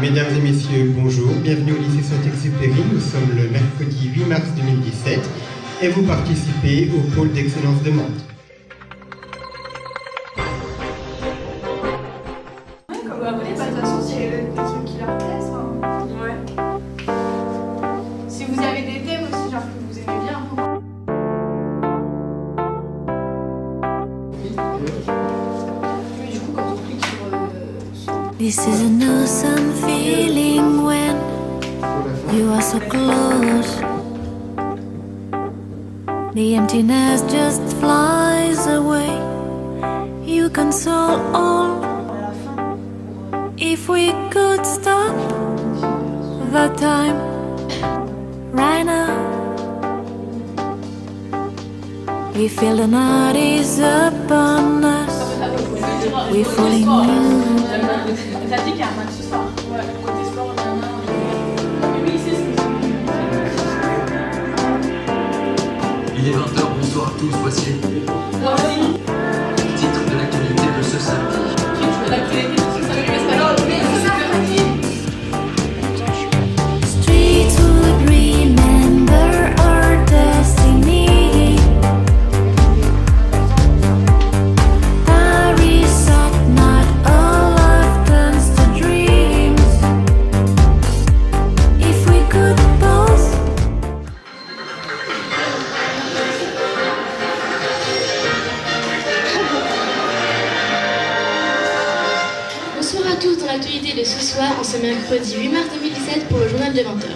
Mesdames et messieurs, bonjour, bienvenue au lycée Saint-Exupéry. Nous sommes le mercredi 8 mars 2017 et vous participez au pôle d'excellence de Mantes. Comme vous appelez, de toute façon, c'est des trucs qui leur plaisent. Ouais. Si vous avez des thèmes aussi, genre que vous aimez bien. Mais du coup, quand on clique sur. This is an awesome feeling when you are so close. The emptiness just flies away. You console all. If we could stop the time right now, we feel the night is upon us. We fall in love. Ça dit qu'il y a un match ce soir. Ouais, côté sport, oui, c'est ce Il est 20h, bonsoir à tous, voici le titre de l'actualité de ce samedi. Streets would remember our destiny. Paris at night, all life turns to dreams. If we could pause. Bonsoir à tous dans l'actualité de ce soir, en ce mercredi 8 mars 2017 pour le journal de 20h.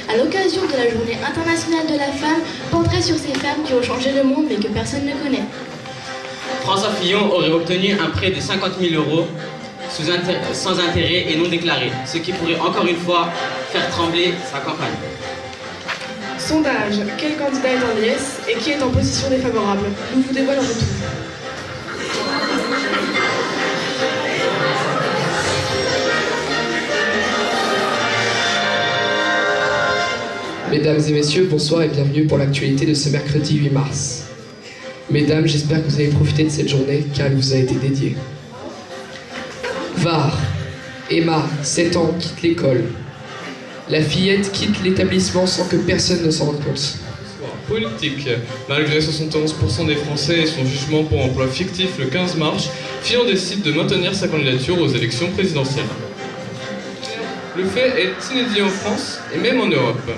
À l'occasion de la journée internationale de la femme, portrait sur ces femmes qui ont changé le monde mais que personne ne connaît. François Fillon aurait obtenu un prêt de 50 000 € sans intérêt et non déclaré, ce qui pourrait encore une fois faire trembler sa campagne. Sondage. Quel candidat est en liesse et qui est en position défavorable? Nous vous dévoilons le tout. Mesdames et messieurs, bonsoir et bienvenue pour l'actualité de ce mercredi 8 mars. Mesdames, j'espère que vous avez profité de cette journée car elle vous a été dédiée. Var, Emma, 7 ans, quitte l'école. La fillette quitte l'établissement sans que personne ne s'en rende compte. Politique. Malgré 71% des Français et son jugement pour emploi fictif le 15 mars, Fillon décide de maintenir sa candidature aux élections présidentielles. Le fait est inédit en France et même en Europe.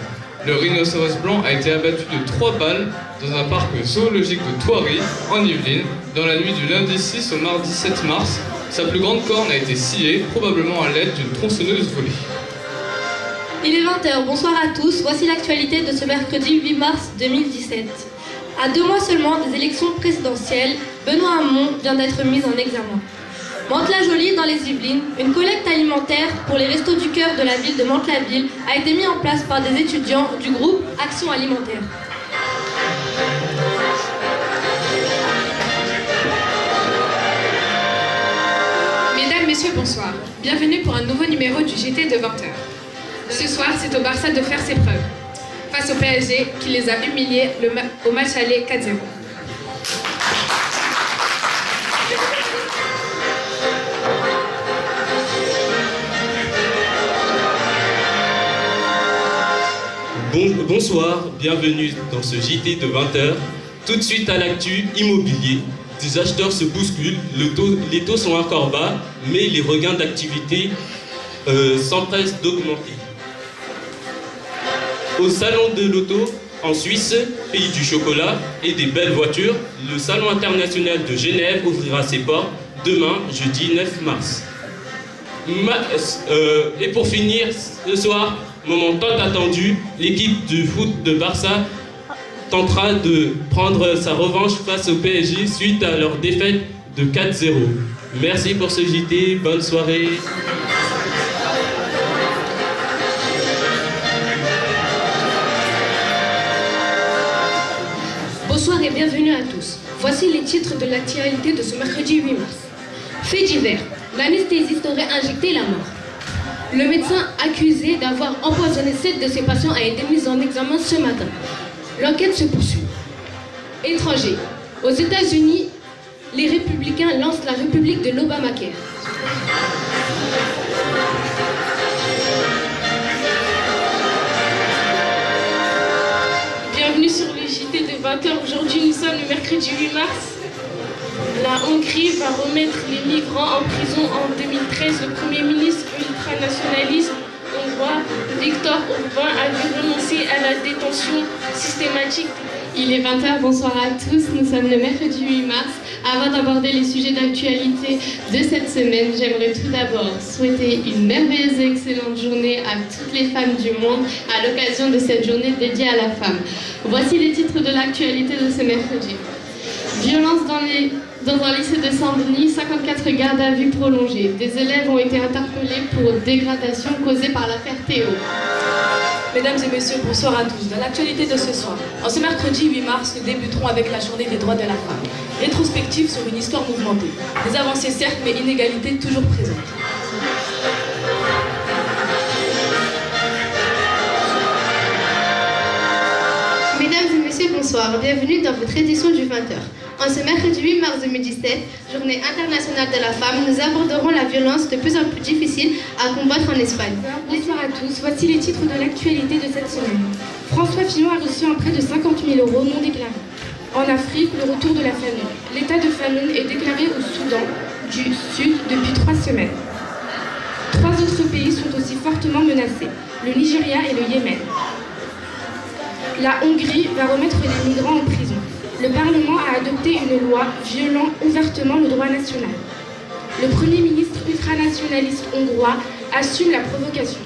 Le rhinocéros blanc a été abattu de 3 balles dans un parc zoologique de Thoiry, en Yvelines, dans la nuit du lundi 6 au mardi 7 mars. Sa plus grande corne a été sciée, probablement à l'aide d'une tronçonneuse volée. Il est 20h, bonsoir à tous, voici l'actualité de ce mercredi 8 mars 2017. À 2 mois seulement des élections présidentielles, Benoît Hamon vient d'être mis en examen. Mantes-la-Jolie, dans les Yvelines, une collecte alimentaire pour les restos du cœur de la ville de Mantes-la-Ville a été mise en place par des étudiants du groupe Action Alimentaire. Mesdames, Messieurs, bonsoir. Bienvenue pour un nouveau numéro du JT de 20h. Ce soir, c'est au Barça de faire ses preuves, face au PSG qui les a humiliés au match aller 4-0. Bonsoir, bienvenue dans ce JT de 20h. Tout de suite à l'actu immobilier. Des acheteurs se bousculent, les taux sont encore bas, mais les regains d'activité s'empressent d'augmenter. Au salon de l'auto en Suisse, pays du chocolat et des belles voitures, le salon international de Genève ouvrira ses portes demain, jeudi 9 mars. Et pour finir, ce soir, moment tant attendu, l'équipe de foot de Barça tentera de prendre sa revanche face au PSG suite à leur défaite de 4-0. Merci pour ce JT, bonne soirée. Bonsoir et bienvenue à tous. Voici les titres de l'actualité de ce mercredi 8 mars. Fait divers. L'anesthésiste aurait injecté la mort. Le médecin accusé d'avoir empoisonné 7 de ses patients a été mis en examen ce matin. L'enquête se poursuit. Étrangers. Aux États-Unis, les républicains lancent la République de l'Obamacare. 20h, aujourd'hui nous sommes le mercredi 8 mars. La Hongrie va remettre les migrants en prison. En 2013, le Premier ministre ultranationaliste hongrois Viktor Orbán a dû renoncer à la détention systématique. Il est 20h, bonsoir à tous, nous sommes le mercredi 8 mars. Avant d'aborder les sujets d'actualité de cette semaine, j'aimerais tout d'abord souhaiter une merveilleuse et excellente journée à toutes les femmes du monde à l'occasion de cette journée dédiée à la femme. Voici les titres de l'actualité de ce mercredi. Violence dans un lycée de Saint-Denis, 54 gardes à vue prolongées. Des élèves ont été interpellés pour dégradation causée par l'affaire Théo. Mesdames et messieurs, bonsoir à tous. Dans l'actualité de ce soir, en ce mercredi 8 mars, nous débuterons avec la journée des droits de la femme. Rétrospective sur une histoire mouvementée. Des avancées certes, mais inégalités toujours présentes. Mesdames et messieurs, bonsoir. Bienvenue dans votre édition du 20h. En ce mercredi 8 mars 2017, journée internationale de la femme, nous aborderons la violence de plus en plus difficile à combattre en Espagne. Bonsoir à tous, voici les titres de l'actualité de cette semaine. François Fillon a reçu un prêt de 50 000 € non déclaré. En Afrique, le retour de la famine. L'état de famine est déclaré au Soudan du Sud depuis 3 semaines. 3 autres pays sont aussi fortement menacés, le Nigeria et le Yémen. La Hongrie va remettre les migrants en prison. Le Parlement a adopté une loi violant ouvertement le droit national. Le Premier ministre ultranationaliste hongrois assume la provocation.